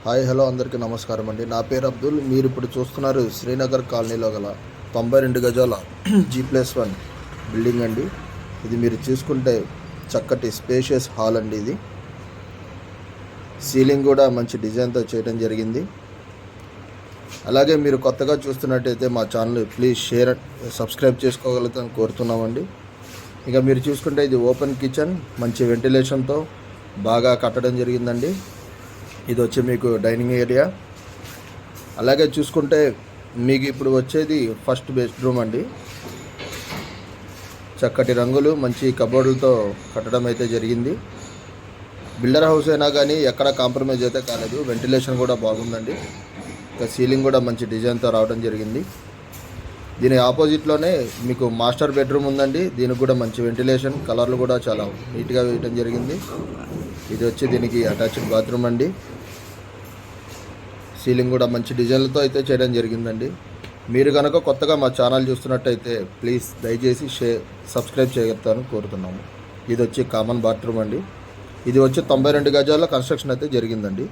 Hi hello అందరికీ నమస్కారం అండి. నా పేరు అబ్దుల్. మీరు ఇప్పుడు చూస్తున్నారు శ్రీనగర్ కాలనీలో గల 92 గజాల G+1 బిల్డింగ్ అండి. ఇది మీరు చూసుకుంటే చక్కటి స్పేషియస్ హాల్ అండి. ఇది సీలింగ్ కూడా మంచి డిజైన్తో చేయడం జరిగింది. అలాగే మీరు కొత్తగా చూస్తున్నట్టయితే మా ఛానల్ ప్లీజ్ షేర్ సబ్స్క్రైబ్ చేసుకోగలుగుతాను కోరుతున్నామండి. ఇక మీరు చూసుకుంటే ఇది ఓపెన్ కిచెన్, మంచి వెంటిలేషన్తో బాగా కట్టడం జరిగిందండి. ఇది వచ్చి మీకు డైనింగ్ ఏరియా. అలాగే చూసుకుంటే మీకు ఇప్పుడు వచ్చేది ఫస్ట్ బెడ్రూమ్ అండి. చక్కటి రంగులు, మంచి కబోర్డులతో కట్టడం అయితే జరిగింది. బిల్డర్ హౌస్ అయినా కానీ ఎక్కడ కాంప్రమైజ్ అయితే కాలేదు. వెంటిలేషన్ కూడా బాగుందండి. ఇంకా సీలింగ్ కూడా మంచి డిజైన్తో రావడం జరిగింది. దీని ఆపోజిట్లోనే మీకు మాస్టర్ బెడ్రూమ్ ఉందండి. దీనికి కూడా మంచి వెంటిలేషన్, కలర్లు కూడా చాలా నీట్గా వేయడం జరిగింది. ఇది వచ్చి దీనికి అటాచ్డ్ బాత్రూమ్ అండి. సీలింగ్ కూడా మంచి డిజైన్లతో అయితే చేయడం జరిగిందండి. మీరు కనుక కొత్తగా మా ఛానల్ చూస్తున్నట్టయితే ప్లీజ్ దయచేసి సబ్స్క్రైబ్ చేయగలుగుతాను కోరుతున్నాము. ఇది వచ్చి కామన్ బాత్రూమ్ అండి. ఇది వచ్చి 92 గజాల కన్స్ట్రక్షన్ అయితే జరిగిందండి.